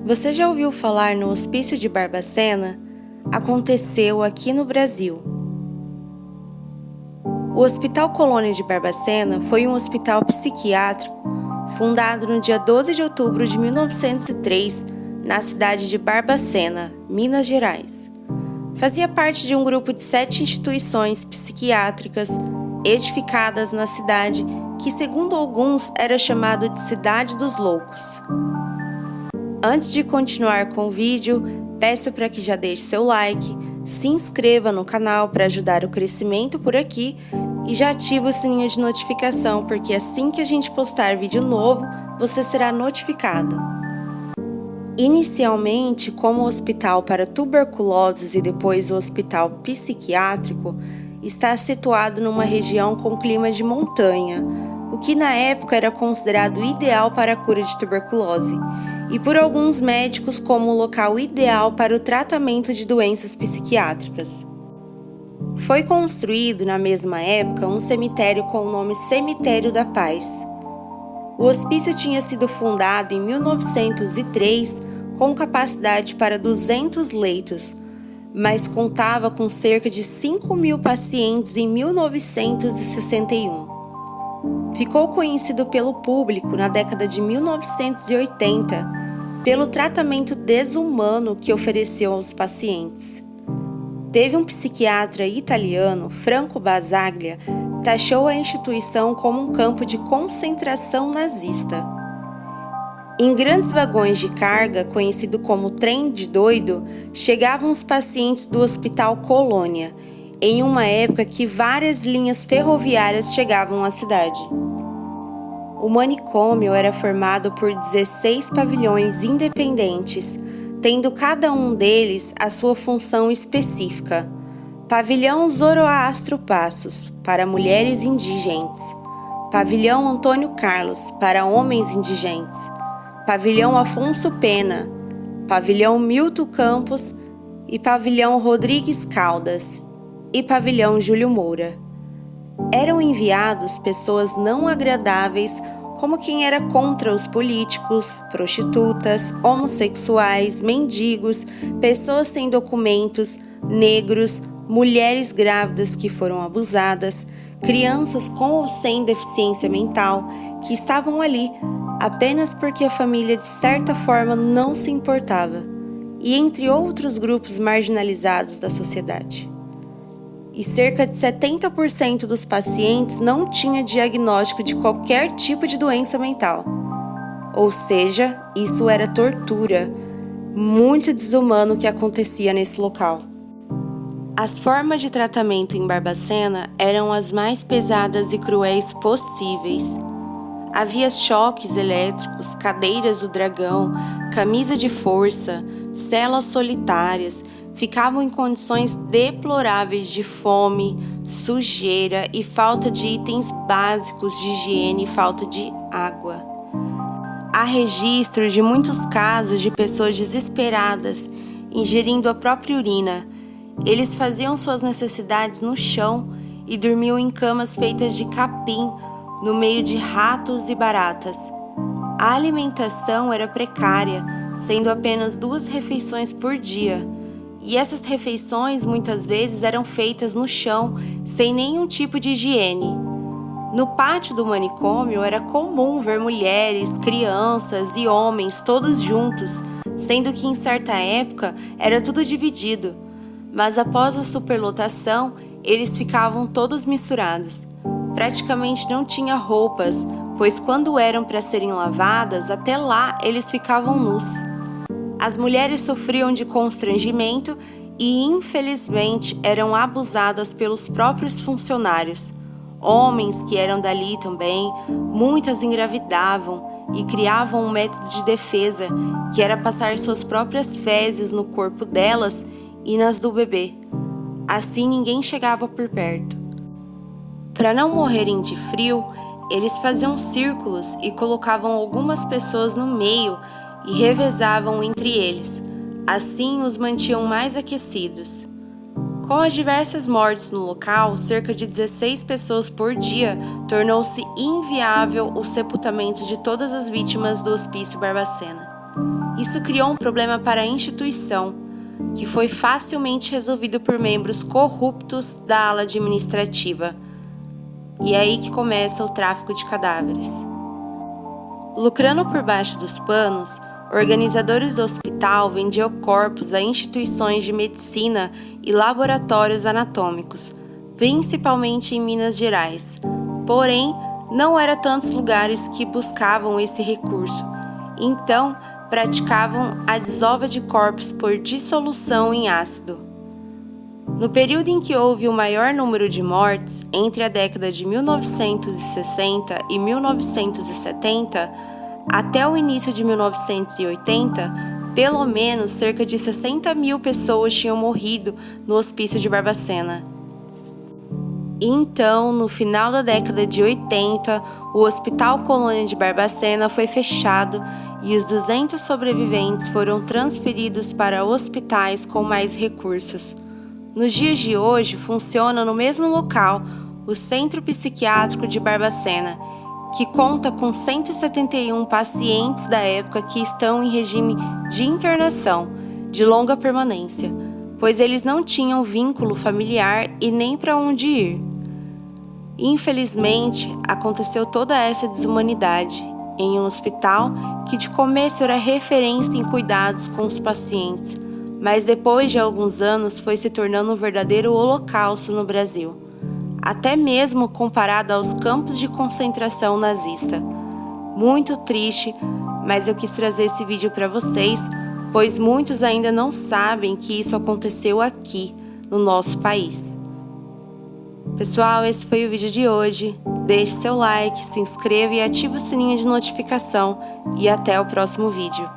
Você já ouviu falar no Hospício de Barbacena? Aconteceu aqui no Brasil. O Hospital Colônia de Barbacena foi um hospital psiquiátrico fundado no dia 12 de outubro de 1903, na cidade de Barbacena, Minas Gerais. Fazia parte de um grupo de 7 instituições psiquiátricas edificadas na cidade, que, segundo alguns, era chamado de Cidade dos Loucos. Antes de continuar com o vídeo, peço para que já deixe seu like, se inscreva no canal para ajudar o crescimento por aqui e já ative o sininho de notificação, porque assim que a gente postar vídeo novo, você será notificado. Inicialmente, como hospital para tuberculosos e depois o hospital psiquiátrico, está situado numa região com clima de montanha, o que na época era considerado ideal para a cura de tuberculose, e por alguns médicos como o local ideal para o tratamento de doenças psiquiátricas. Foi construído na mesma época um cemitério com o nome Cemitério da Paz. O hospício tinha sido fundado em 1903 com capacidade para 200 leitos, mas contava com cerca de 5.000 pacientes em 1961. Ficou conhecido pelo público na década de 1980 pelo tratamento desumano que ofereceu aos pacientes. Teve um psiquiatra italiano, Franco Basaglia, taxou a instituição como um campo de concentração nazista. Em grandes vagões de carga, conhecido como trem de doido, chegavam os pacientes do Hospital Colônia, em uma época que várias linhas ferroviárias chegavam à cidade. O manicômio era formado por 16 pavilhões independentes, tendo cada um deles a sua função específica. Pavilhão Zoroastro Passos, para mulheres indigentes. Pavilhão Antônio Carlos, para homens indigentes. Pavilhão Afonso Pena. Pavilhão Milton Campos e Pavilhão Rodrigues Caldas. E Pavilhão Júlio Moura. Eram enviados pessoas não agradáveis, como quem era contra os políticos, prostitutas, homossexuais, mendigos, pessoas sem documentos, negros, mulheres grávidas que foram abusadas, crianças com ou sem deficiência mental que estavam ali apenas porque a família de certa forma não se importava, e entre outros grupos marginalizados da sociedade. E cerca de 70% dos pacientes não tinha diagnóstico de qualquer tipo de doença mental. Ou seja, isso era tortura, muito desumano que acontecia nesse local. As formas de tratamento em Barbacena eram as mais pesadas e cruéis possíveis. Havia choques elétricos, cadeiras do dragão, camisa de força, celas solitárias. Ficavam em condições deploráveis de fome, sujeira e falta de itens básicos de higiene e falta de água. Há registros de muitos casos de pessoas desesperadas ingerindo a própria urina. Eles faziam suas necessidades no chão e dormiam em camas feitas de capim, no meio de ratos e baratas. A alimentação era precária, sendo apenas 2 refeições por dia. E essas refeições muitas vezes eram feitas no chão, sem nenhum tipo de higiene. No pátio do manicômio era comum ver mulheres, crianças e homens todos juntos, sendo que em certa época era tudo dividido. Mas após a superlotação, eles ficavam todos misturados. Praticamente não tinha roupas, pois quando eram para serem lavadas, até lá eles ficavam nus. As mulheres sofriam de constrangimento e, infelizmente, eram abusadas pelos próprios funcionários. Homens que eram dali também, muitas engravidavam e criavam um método de defesa, que era passar suas próprias fezes no corpo delas e nas do bebê. Assim ninguém chegava por perto. Para não morrerem de frio, eles faziam círculos e colocavam algumas pessoas no meio e revezavam entre eles, assim os mantinham mais aquecidos. Com as diversas mortes no local, cerca de 16 pessoas por dia, tornou-se inviável o sepultamento de todas as vítimas do Hospício Barbacena. Isso criou um problema para a instituição, que foi facilmente resolvido por membros corruptos da ala administrativa. E é aí que começa o tráfico de cadáveres. Lucrando por baixo dos panos, organizadores do hospital vendiam corpos a instituições de medicina e laboratórios anatômicos, principalmente em Minas Gerais. Porém, não eram tantos lugares que buscavam esse recurso, então praticavam a desova de corpos por dissolução em ácido. No período em que houve o maior número de mortes, entre a década de 1960 e 1970, até o início de 1980, pelo menos cerca de 60 mil pessoas tinham morrido no Hospício de Barbacena. Então, no final da década de 80, o Hospital Colônia de Barbacena foi fechado e os 200 sobreviventes foram transferidos para hospitais com mais recursos. Nos dias de hoje, funciona no mesmo local o Centro Psiquiátrico de Barbacena, que conta com 171 pacientes da época que estão em regime de internação, de longa permanência, pois eles não tinham vínculo familiar e nem para onde ir. Infelizmente, aconteceu toda essa desumanidade em um hospital que de começo era referência em cuidados com os pacientes, mas depois de alguns anos foi se tornando um verdadeiro holocausto no Brasil, até mesmo comparado aos campos de concentração nazista. Muito triste, mas eu quis trazer esse vídeo para vocês, pois muitos ainda não sabem que isso aconteceu aqui, no nosso país. Pessoal, esse foi o vídeo de hoje. Deixe seu like, se inscreva e ative o sininho de notificação. E até o próximo vídeo.